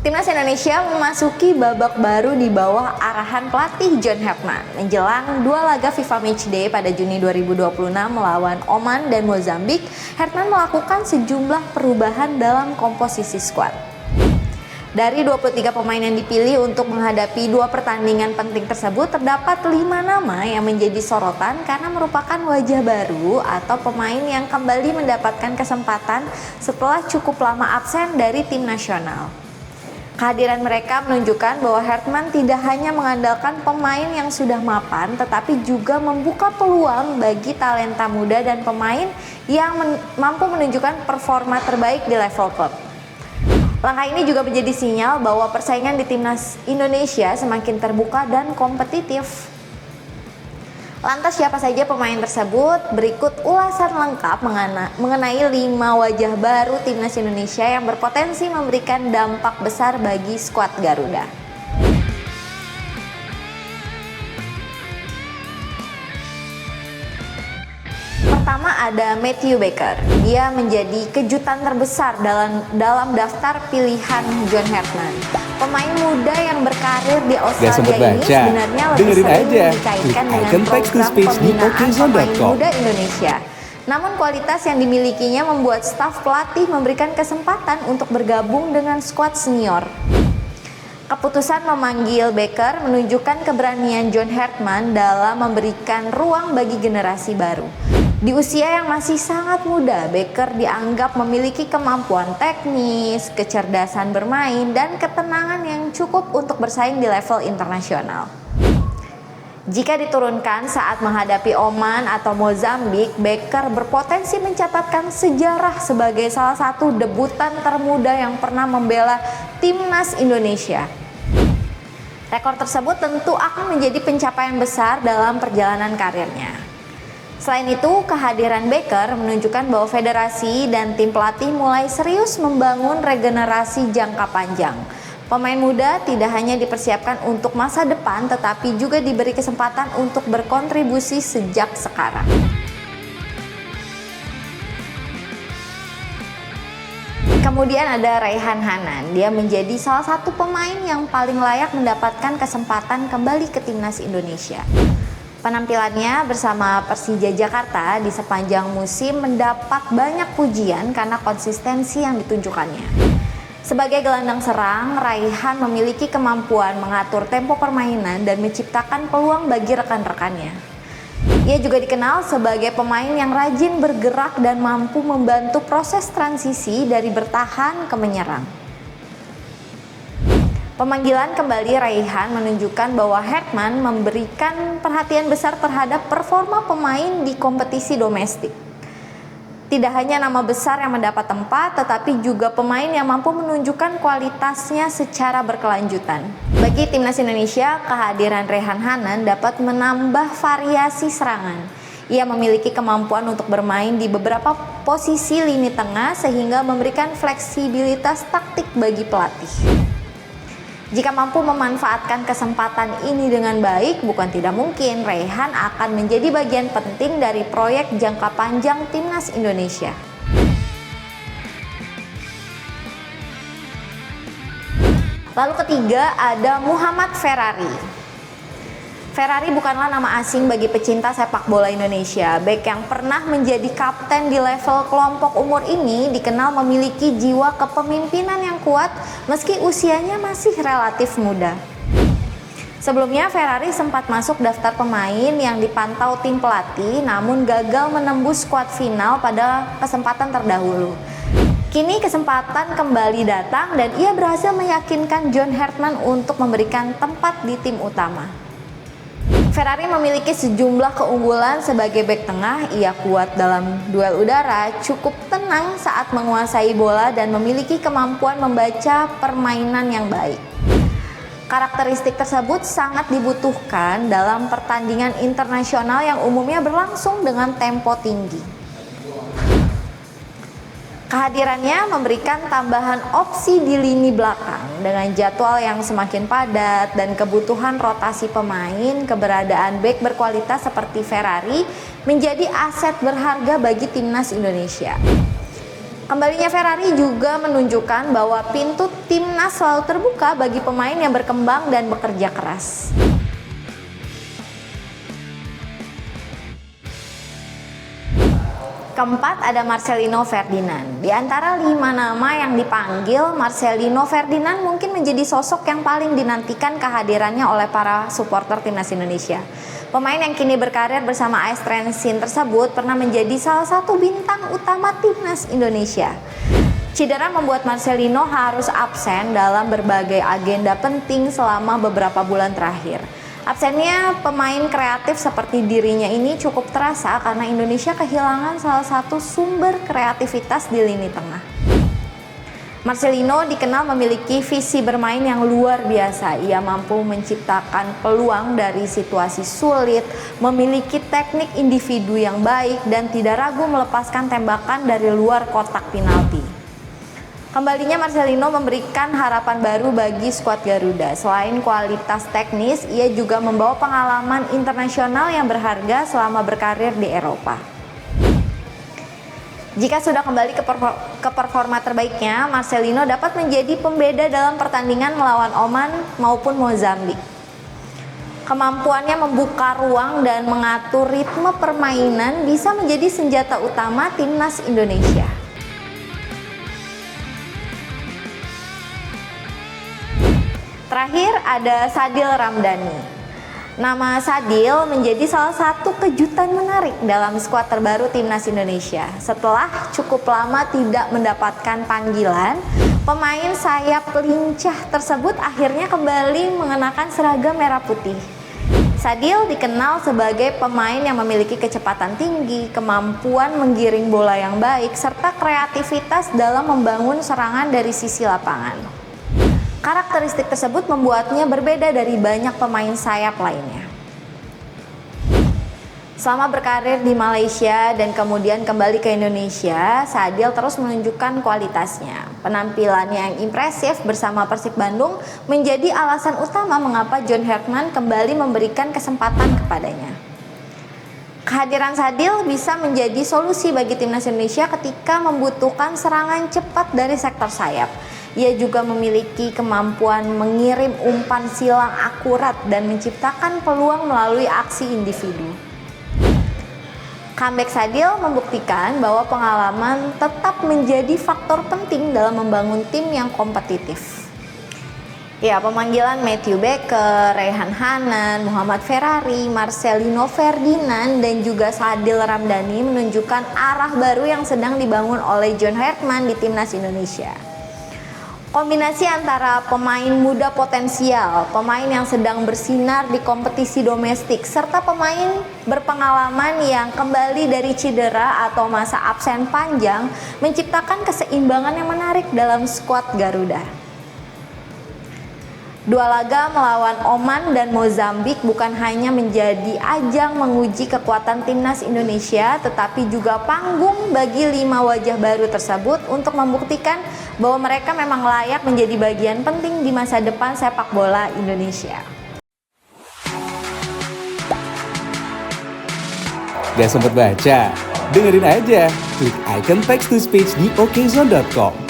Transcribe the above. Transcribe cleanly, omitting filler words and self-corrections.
Timnas Indonesia memasuki babak baru di bawah arahan pelatih John Herdman menjelang dua laga FIFA Matchday pada Juni 2026 melawan Oman dan Mozambik. Herdman melakukan sejumlah perubahan dalam komposisi skuad. Dari 23 pemain yang dipilih untuk menghadapi dua pertandingan penting tersebut, terdapat 5 nama yang menjadi sorotan karena merupakan wajah baru atau pemain yang kembali mendapatkan kesempatan setelah cukup lama absen dari tim nasional. Kehadiran mereka menunjukkan bahwa Herdman tidak hanya mengandalkan pemain yang sudah mapan, tetapi juga membuka peluang bagi talenta muda dan pemain yang mampu menunjukkan performa terbaik di level klub. Langkah ini juga menjadi sinyal bahwa persaingan di Timnas Indonesia semakin terbuka dan kompetitif. Lantas siapa saja pemain tersebut? Berikut ulasan lengkap mengenai 5 wajah baru Timnas Indonesia yang berpotensi memberikan dampak besar bagi skuad Garuda. Pertama ada Matthew Baker. Dia menjadi kejutan terbesar dalam daftar pilihan John Herdman. Pemain muda yang berkarir di Australia ini sebenarnya lebih sering dikaitkan dengan program pembinaan pemain muda Indonesia. Namun kualitas yang dimilikinya membuat staf pelatih memberikan kesempatan untuk bergabung dengan skuad senior. Keputusan memanggil Baker menunjukkan keberanian John Herdman dalam memberikan ruang bagi generasi baru. Di usia yang masih sangat muda, Baker dianggap memiliki kemampuan teknis, kecerdasan bermain, dan ketenangan yang cukup untuk bersaing di level internasional. Jika diturunkan saat menghadapi Oman atau Mozambik, Baker berpotensi mencatatkan sejarah sebagai salah satu debutan termuda yang pernah membela Timnas Indonesia. Rekor tersebut tentu akan menjadi pencapaian besar dalam perjalanan karirnya. Selain itu, kehadiran Baker menunjukkan bahwa federasi dan tim pelatih mulai serius membangun regenerasi jangka panjang. Pemain muda tidak hanya dipersiapkan untuk masa depan, tetapi juga diberi kesempatan untuk berkontribusi sejak sekarang. Kemudian ada Raihan Hanan. Dia menjadi salah satu pemain yang paling layak mendapatkan kesempatan kembali ke Timnas Indonesia. Penampilannya bersama Persija Jakarta di sepanjang musim mendapat banyak pujian karena konsistensi yang ditunjukkannya. Sebagai gelandang serang, Raihan memiliki kemampuan mengatur tempo permainan dan menciptakan peluang bagi rekan-rekannya. Ia juga dikenal sebagai pemain yang rajin bergerak dan mampu membantu proses transisi dari bertahan ke menyerang. Pemanggilan kembali Raihan menunjukkan bahwa Herdman memberikan perhatian besar terhadap performa pemain di kompetisi domestik. Tidak hanya nama besar yang mendapat tempat, tetapi juga pemain yang mampu menunjukkan kualitasnya secara berkelanjutan. Bagi Timnas Indonesia, kehadiran Raihan Hanan dapat menambah variasi serangan. Ia memiliki kemampuan untuk bermain di beberapa posisi lini tengah sehingga memberikan fleksibilitas taktik bagi pelatih. Jika mampu memanfaatkan kesempatan ini dengan baik, bukan tidak mungkin Raihan akan menjadi bagian penting dari proyek jangka panjang Timnas Indonesia. Lalu ketiga ada Muhammad Ferrari. Ferrari bukanlah nama asing bagi pecinta sepak bola Indonesia. Bek yang pernah menjadi kapten di level kelompok umur ini dikenal memiliki jiwa kepemimpinan yang kuat meski usianya masih relatif muda. Sebelumnya Ferrari sempat masuk daftar pemain yang dipantau tim pelatih namun gagal menembus skuad final pada kesempatan terdahulu. Kini kesempatan kembali datang dan ia berhasil meyakinkan John Herdman untuk memberikan tempat di tim utama. Ferrari memiliki sejumlah keunggulan sebagai bek tengah. Ia kuat dalam duel udara, cukup tenang saat menguasai bola dan memiliki kemampuan membaca permainan yang baik. Karakteristik tersebut sangat dibutuhkan dalam pertandingan internasional yang umumnya berlangsung dengan tempo tinggi. Kehadirannya memberikan tambahan opsi di lini belakang dengan jadwal yang semakin padat dan kebutuhan rotasi pemain. Keberadaan bek berkualitas seperti Ferrari menjadi aset berharga bagi Timnas Indonesia. Kembalinya Ferrari juga menunjukkan bahwa pintu timnas selalu terbuka bagi pemain yang berkembang dan bekerja keras. Keempat ada Marcelino Ferdinand. Di antara 5 nama yang dipanggil, Marcelino Ferdinand mungkin menjadi sosok yang paling dinantikan kehadirannya oleh para supporter timnas Indonesia. Pemain yang kini berkarir bersama AS Trenčín tersebut pernah menjadi salah satu bintang utama timnas Indonesia. Cedera membuat Marcelino harus absen dalam berbagai agenda penting selama beberapa bulan terakhir. Absennya pemain kreatif seperti dirinya ini cukup terasa karena Indonesia kehilangan salah satu sumber kreativitas di lini tengah. Marcelino dikenal memiliki visi bermain yang luar biasa. Ia mampu menciptakan peluang dari situasi sulit, memiliki teknik individu yang baik, dan tidak ragu melepaskan tembakan dari luar kotak penalti. Kembalinya Marcelino memberikan harapan baru bagi skuad Garuda. Selain kualitas teknis, ia juga membawa pengalaman internasional yang berharga selama berkarir di Eropa. Jika sudah kembali ke performa terbaiknya, Marcelino dapat menjadi pembeda dalam pertandingan melawan Oman maupun Mozambik. Kemampuannya membuka ruang dan mengatur ritme permainan bisa menjadi senjata utama timnas Indonesia. Terakhir ada Sadil Ramdhani. Nama Sadil menjadi salah satu kejutan menarik dalam skuad terbaru timnas Indonesia. Setelah cukup lama tidak mendapatkan panggilan, pemain sayap lincah tersebut akhirnya kembali mengenakan seragam merah putih. Sadil dikenal sebagai pemain yang memiliki kecepatan tinggi, kemampuan menggiring bola yang baik, serta kreativitas dalam membangun serangan dari sisi lapangan. Karakteristik tersebut membuatnya berbeda dari banyak pemain sayap lainnya. Selama berkarir di Malaysia dan kemudian kembali ke Indonesia, Sadil terus menunjukkan kualitasnya. Penampilannya yang impresif bersama Persib Bandung menjadi alasan utama mengapa John Herdman kembali memberikan kesempatan kepadanya. Kehadiran Sadil bisa menjadi solusi bagi timnas Indonesia ketika membutuhkan serangan cepat dari sektor sayap. Ia juga memiliki kemampuan mengirim umpan silang akurat dan menciptakan peluang melalui aksi individu. Comeback Sadil membuktikan bahwa pengalaman tetap menjadi faktor penting dalam membangun tim yang kompetitif. Ya, pemanggilan Mathew Baker, Raihan Hanan, Muhammad Ferrari, Marcelino Ferdinand, dan juga Sadil Ramdhani menunjukkan arah baru yang sedang dibangun oleh John Herdman di timnas Indonesia. Kombinasi antara pemain muda potensial, pemain yang sedang bersinar di kompetisi domestik, serta pemain berpengalaman yang kembali dari cedera atau masa absen panjang menciptakan keseimbangan yang menarik dalam skuad Garuda. Dua laga melawan Oman dan Mozambik bukan hanya menjadi ajang menguji kekuatan timnas Indonesia, tetapi juga panggung bagi 5 wajah baru tersebut untuk membuktikan bahwa mereka memang layak menjadi bagian penting di masa depan sepak bola Indonesia. Gak sempet baca? Dengerin aja, klik icon text to speech di okezone.com.